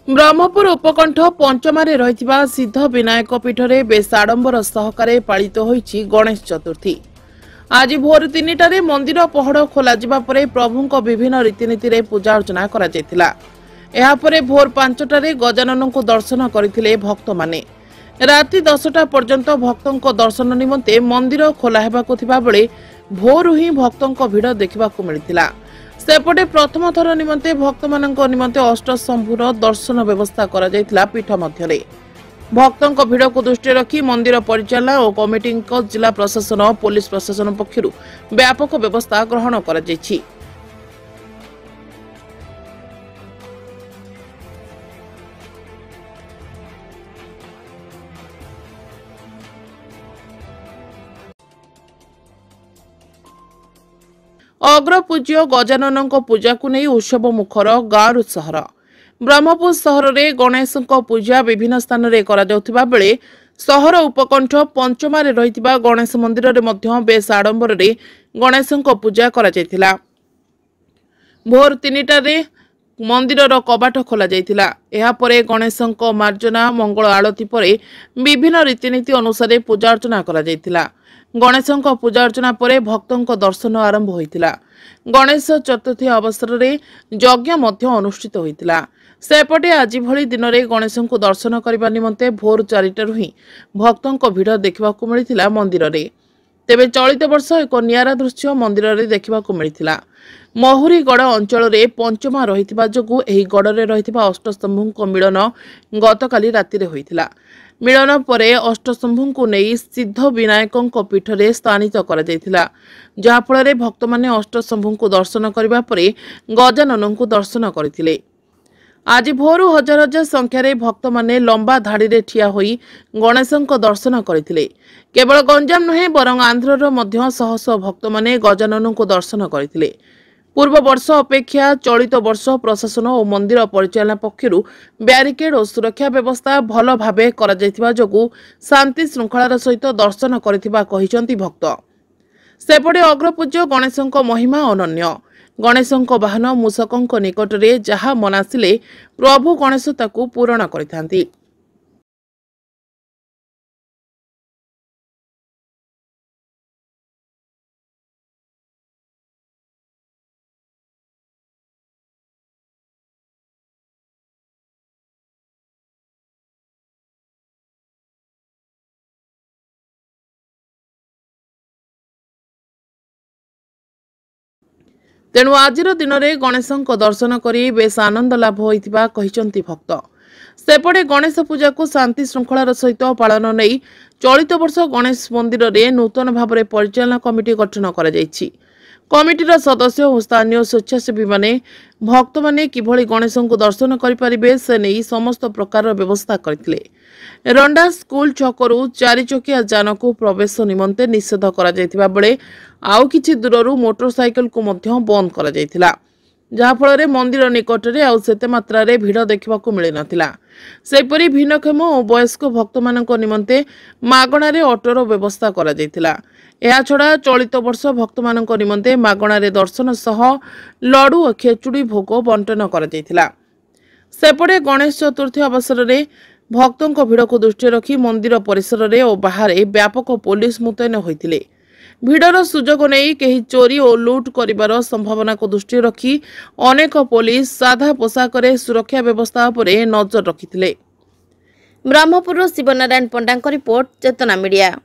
ब्रह्मपुर उपकंठ पंचमारे रहिथिबा सिद्ध विनायक पीठरे बेस आडंबर सहकारे पालित होईछि गणेश चतुर्थी। आज भोर 3टारे मंदिर पहड़ खोल प्रभुंक विभिन्न रीतिनीति पूजा अर्चना करा जायतिला। एहा परे भोर 5टारे गजानन को दर्शन करथिले भक्त माने। राति 10टा पर्यंत भक्तों दर्शन निमंते मंदिर खोला हेबाकु थिबा बेले भोरु ही भक्तों भिड़ देखिबाकु मिलिथिला। सेपटे प्रथम थर निमंते भक्त मानक निमंते अष्टशंभुर दर्शन व्यवस्था करा जायतिला। पीठ मध्यरे भक्तों भिड़ को दृष्टि रखी मंदिर परिचालना और कमिटी जिला प्रशासन और पुलिस प्रशासन पक्षरु व्यापक व्यवस्था ग्रहण करा जायछि। अग्रपूज्य गजानन पूजा को नहीं उत्सव मुखर गाँव सहर। ब्रह्मपुर सहर में गणेश पूजा विभिन्न स्थान में करा बेले सहर उपकंठ पंचमारे रहिथिबा गणेश मंदिर रे मध्य बेस आडंबर रे गणेश पूजा करा जायतिला। भोर 3टारे मंदिर कबाट खोला जायतिला। एहा परे गणेश मार्जना मंगल आलती परे विभिन्न रीतिनीति अनुसार पूजा अर्चना करा जायतिला। गणेश पूजा अर्चना परे भक्तों दर्शन आरंभ होइतिला। गणेश चतुर्थी अवसर में यज्ञ मध्य अनुष्ठित होइतिला। सेपटे आज भली दिन में गणेश को दर्शन करने निमंते भोर 4टारू ही भक्तों भिड़ देखा मिलता मंदिर रे। तेबे चलित वर्ष एक नियारा दृश्य मंदिर रे देखा मिलता। महुरीगढ़ अंचल में पंचमा रहिथिबा जोगु एही गढ़ रे रहिथिबा अष्टस्तंभुक मिलन गतकाली राति रे होइतिला। मिलन परे अष्टस्तंभु को नहीं सिद्ध विनायक पीठरे स्थानित करा जायतिला। जहा फଳରେ भक्त माने अष्टस्तंभु को दर्शन करबा परे गजानन को दर्शन करथिले। आज भोरु हजार हजार संख्यार भक्त माने लंबा धाड़ी रे ठिया होई गणेशଙ୍କ दर्शन करथिले। केवल गंजाम नुहे बरं आंध्रर मध्य शह शह भक्त माने गजानन को दर्शन करथिले। पूर्व वर्ष अपेक्षा चलित वर्ष प्रशासन और मंदिर परिचालना पक्षरु ब्यारिकेड और सुरक्षा व्यवस्था भल भावे करा जायतिबा जोगु शांति श्रृंखलार सहित दर्शन करथिबा कहिसंती भक्त। सेपटे अग्रपूज्य गणेशଙ୍କ महिमा अनन्य। गणेशଙ୍କ वाहन मूषकଙ୍କ निकटरे जहा मनासिले प्रभु गणेश ताकू पूरण करिथांती। तेणु आजिर दिन में गणेश दर्शन करी बेस आनंद लाभ होइतिबा कहिसंती भक्त। सेपटे गणेश पूजा को शांति श्रृंखलार सहित पालन नहीं चलित वर्ष गणेश मंदिर रे नूतन भाव में परिचालना कमिटी गठन करा जायछि। कमिटीर सदस्य और स्थानीय स्वेच्छासेवी माने भक्त माने किभली गणेश को दर्शन करिपारिबे से नहीं समस्त प्रकार व्यवस्था करथिले। रंडा स्कूल छकरू 4 चकिया जान को प्रवेश निमंते निषेध करा जायतिबा बेले आउ किछि दूररू मोटरसाइकल को मध्य बंद करा जायतिला। जहा फଳରେ मंदिर निकटरे आउ सेते मात्रा रे भिड़ देखिबाकू मिलि नथिला। सेपरि भिन्नक्षम और वयस्क भक्त मानक निमंते मागणारे ऑटोर व्यवस्था करा जायतिला। एहा छड़ा चलित वर्ष भक्त मानक निमंते मागणारे दर्शन सह लडू और खेचुड़ी भोग बंटन करा जायतिला। सेपटे गणेश चतुर्थी अवसर में भक्तों भिड़ को दृष्टि रखी मंदिर परिसर में और बाहर व्यापक पुलिस मुतयन होइतिले। भिड़र सुजोग नहीं कहीं चोरी और लुट करिबार संभावना को दृष्टि रखी अनेक पुलिस साधा पोशाक सुरक्षा व्यवस्था पर नजर रखिथिले। ब्रह्मपुर शिवनारायण पंडा रिपोर्ट चेतना मीडिया।